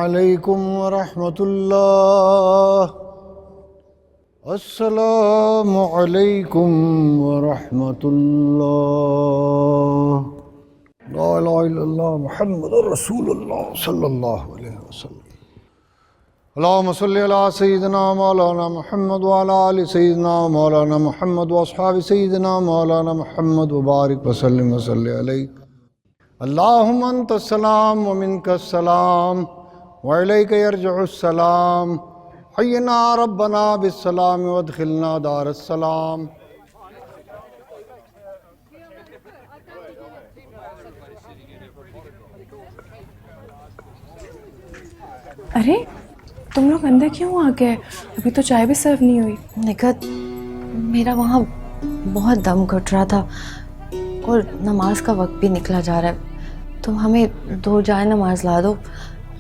अलैकुम वरहमतुल्लाह। अस्सलामु अलैकुम वरहमतुल्लाह। ला इलाहा इल्लल्लाह मुहम्मदुर रसूलुल्लाह सल्लल्लाहु अलैहि वसल्लम। अल्लाहुम्मा सल्लि अला सय्यिदिना मौलाना मुहम्मद व अला आलि सय्यिदिना मौलाना मुहम्मद व अस्हाबि सय्यिदिना मौलाना मुहम्मद व बारिक व सल्लिम व सल्लि अलैहि। अल्लाहुम्मा अंतस सलाम व मिनकस सलाम व इलैका यरजिउस सलाम। हय्यिना रब्बना बिस्सलाम वदखिलना दारस सलाम। अरे तुम लोग अंदर क्यों आ गए? अभी तो चाय भी सर्व नहीं हुई। निकत, मेरा वहाँ बहुत दम घुट रहा था और नमाज का वक्त भी निकला जा रहा है। तो हमें 2 जाए नमाज ला दो,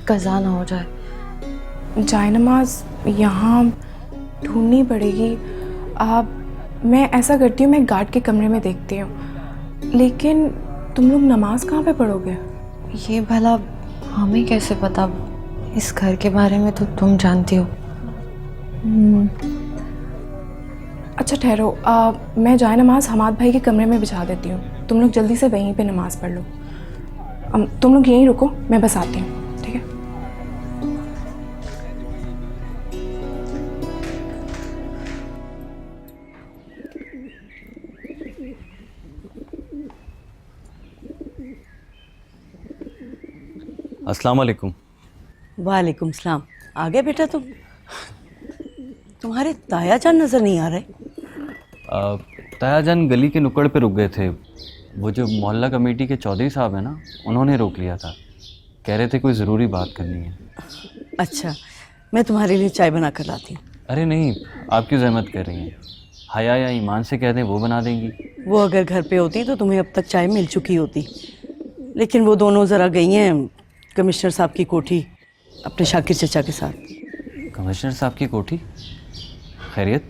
कज़ा ना हो जाए। जाए नमाज यहाँ ढूंढनी पड़ेगी। मैं ऐसा करती हूँ, मैं गार्ड के कमरे में देखती हूँ। लेकिन तुम लोग नमाज कहाँ पे पढ़ोगे? ये भला हमें कैसे पता? इस घर के बारे में तो तुम जानती हो। अच्छा ठहरो, मैं जाए नमाज हमाद भाई के कमरे में बिछा देती हूँ। तुम लोग जल्दी से वहीं पे नमाज पढ़ लो। तुम लोग यहीं रुको, मैं बस आती हूँ, ठीक है? अस्सलाम वालेकुम। वालेकुम सलाम। आ गए बेटा तुम? तुम्हारे ताया जान नज़र नहीं आ रहे। ताया जान गली के नुक्कड़ पे रुक गए थे। वो जो मोहल्ला कमेटी के चौधरी साहब हैं ना, उन्होंने रोक लिया था। कह रहे थे कोई ज़रूरी बात करनी है। अच्छा, मैं तुम्हारे लिए चाय बना कर लाती हूँ। अरे नहीं, आप क्यों जहमत कर रही हैं? हया या ईमान से कह दें, वो बना देंगी। वो अगर घर पे होती तो तुम्हें अब तक चाय मिल चुकी होती। लेकिन वो दोनों ज़रा गई हैं कमिश्नर साहब की कोठी अपने शाकिर चचा के साथ। कमिश्नर साहब की कोठी? खैरियत?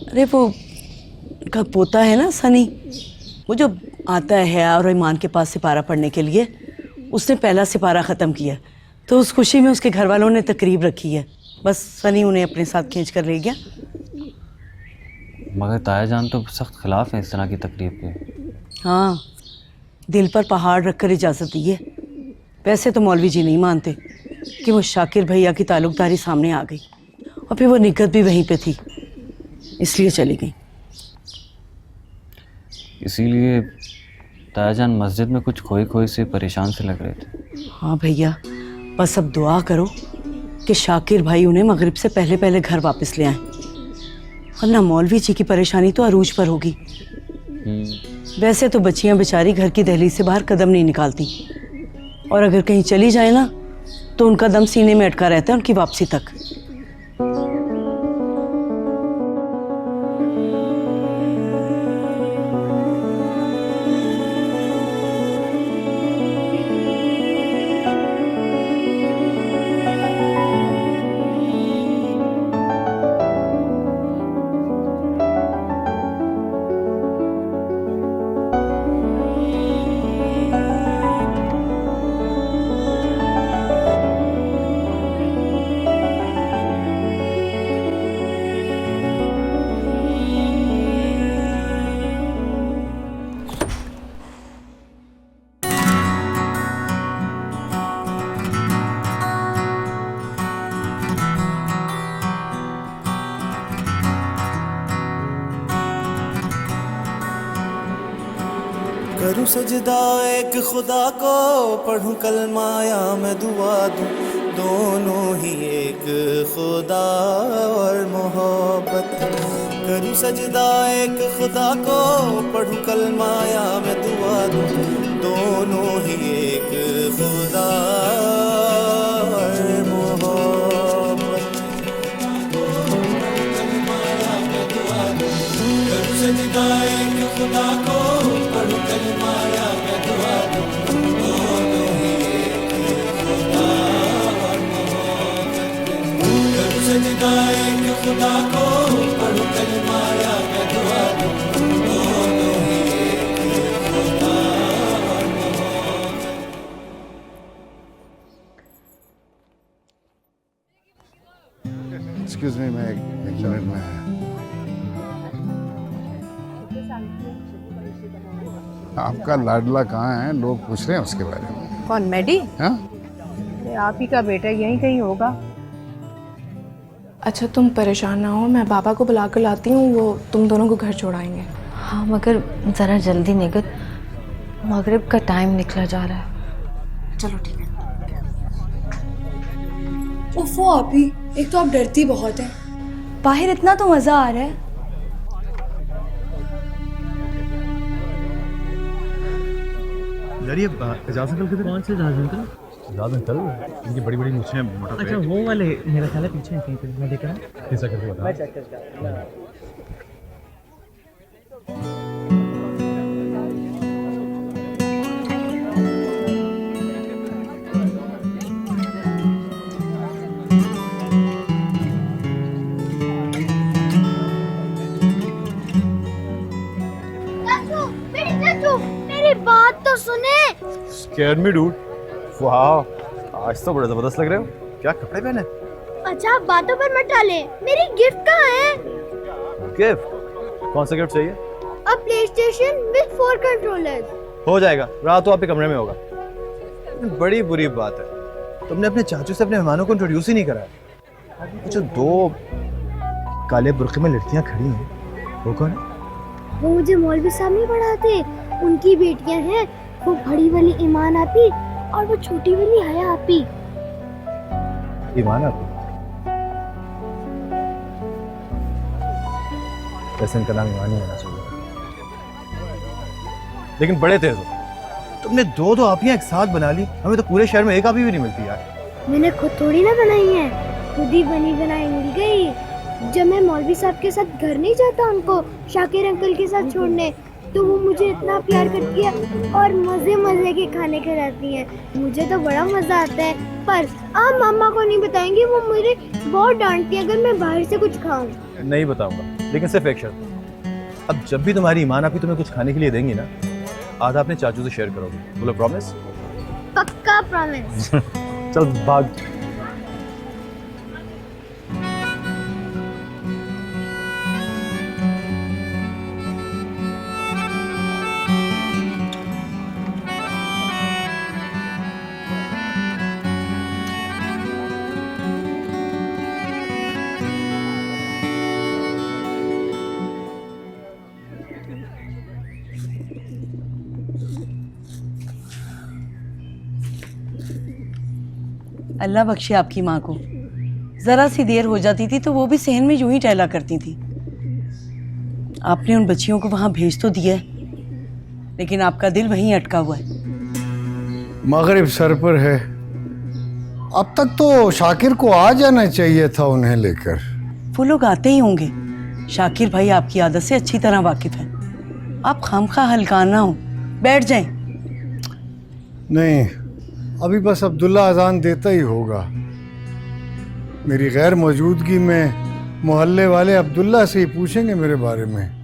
अरे वो उनका पोता है ना सनी, वो जो आता है हया और ईमान के पास सिपारा पढ़ने के लिए, उसने पहला सिपारा ख़त्म किया। तो उस खुशी में उसके घर वालों ने तकरीब रखी है। बस सनी उन्हें अपने साथ खींच कर ले गया। मगर ताया जान तो सख्त खिलाफ हैं इस तरह की तकरीब के। हाँ, दिल पर पहाड़ रख कर इजाज़त दी है। वैसे तो मौलवी जी नहीं मानते कि वो शाकिर भैया की ताल्लुकदारी सामने आ गई, और फिर वो निकत भी वहीं पे थी, इसलिए चली गई। इसीलिए ताया जान मस्जिद में कुछ खोई खोई से परेशान से लग रहे थे। हाँ भैया, बस अब दुआ करो कि शाकिर भाई उन्हें मगरिब से पहले पहले घर वापस ले आएं, वरना मौलवी जी की परेशानी तो अरूज पर होगी। वैसे तो बच्चियां बेचारी घर की दहलीज से बाहर कदम नहीं निकालती, और अगर कहीं चली जाए ना तो उनका दम सीने में अटका रहता है उनकी वापसी तक। करूं सजदा एक खुदा को, पढ़ूं कलमा या मैं दुआ दूं, दोनों ही एक खुदा और मोहब्बत। करूं सजदा एक खुदा को, पढ़ूं कलमा या मैं दुआ दूं, दोनों ही एक खुदा और मोहब्बत। करूं सजदा एक खुदा को, पढ़ूं कलमा या मैं दुआ दूं, दोनों ही एक खुदा और मोहब्बत। करूं सजदा एक खुदा को, पढ़ूं कलमा या मैं दुआ दूं, दोनों ही एक खुदा और मोहब्बत। एक्सक्यूज मी, मैं एक मिनट में आया। आपका लाडला कहाँ है? लोग पूछ रहे हैं उसके बारे में। कौन, मैडी? हाँ? अरे आप ही का बेटा यहीं कहीं होगा। अच्छा तुम परेशान ना हो, मैं बाबा को बुला कर लाती हूँ, वो तुम दोनों को घर छोड़ाएंगे। हाँ मगर ज़रा जल्दी निकल, मगरिब का टाइम निकला जा रहा है। चलो ठीक है। उफ़ो आपी, एक तो आप डरती बहुत हैं, बाहर इतना तो मज़ा आ रहा है। यार ये एजाज अंकल के कौन से एजाज अंकल? एजाज अंकल, इनकी बड़ी बड़ी मूछें हैं, मोटा पेट। अच्छा वो वाले, मेरा ख्याल है पीछे हैं कहीं पे, मैं देख रहा हूँ। कैसा करके बता, मैं चेक करके आता हूँ। मेरी बात तो सुने। Scared me, dude. वाह, आज तो बड़ा जबरदस्त लग रहे हो। क्या कपड़े पहने? अच्छा आप बातों पर मत टाले, मेरी गिफ्ट कहाँ है? गिफ्ट? कौन सा गिफ्ट चाहिए? अ प्लेस्टेशन विद 4 कंट्रोलर्स। हो जाएगा, रात तो आपके कमरे में होगा। बड़ी बुरी बात है, तुमने अपने चाचू से अपने मेहमानों को इंट्रोड्यूस ही नहीं कराया। जो 2 काले बुर्के में लड़कियां खड़ी हैं, वो कौन है? वो मुझे मौलवी साहब नहीं पढ़ाते, उनकी बेटियां हैं। वो बड़ी वाली ईमान आपी और वो छोटी वाली हया आपी। ईमान आपी? वैसे इनका नाम ईमान ही होना चाहिए, लेकिन बड़े तेज हो। तुमने 2 आपियां एक साथ बना ली, हमें तो पूरे शहर में एक आपी भी नहीं मिलती यार। मैंने खुद थोड़ी ना बनाई है, खुद ही बनी बनाई मिल गई। जब मैं मौलवी साहब के साथ घर नहीं जाता उनको शाकिर अंकल के साथ छोड़ने, तो वो मुझे इतना प्यार करती है और मजे मजे के खाने खिलाती हैं। मुझे तो बड़ा मजा आता है, पर आप मामा को नहीं बताएंगे, वो मुझे बहुत डांटती है अगर मैं बाहर से कुछ खाऊं। नहीं बताऊंगा, लेकिन सिर्फ एक शर्त। अब जब भी तुम्हारी ईमान आपी तुम्हें कुछ खाने के लिए देंगी ना, आधा अपने चाचू से शेयर करोगे। बोलो प्रॉमिस? पक्का प्रॉमिस। चल भाग। अल्लाह बख्शे आपकी माँ को। ज़रा सी देर हो जाती थी तो वो भी सहन में यूं ही टहला करती थी। आपने उन बच्चियों को वहाँ भेज तो दिया है, लेकिन आपका दिल वहीं अटका हुआ है। मगरिब सर पर है, अब तक तो शाकिर को आ जाना चाहिए था उन्हें लेकर। वो लोग आते ही होंगे, शाकिर भाई आपकी आदत से अच्छी तरह वाकिफ है। आप खामखा हल्का ना हो, बैठ जाएं। नहीं, अभी बस अब्दुल्ला अजान देता ही होगा। मेरी गैर मौजूदगी में मोहल्ले वाले अब्दुल्ला से ही पूछेंगे मेरे बारे में।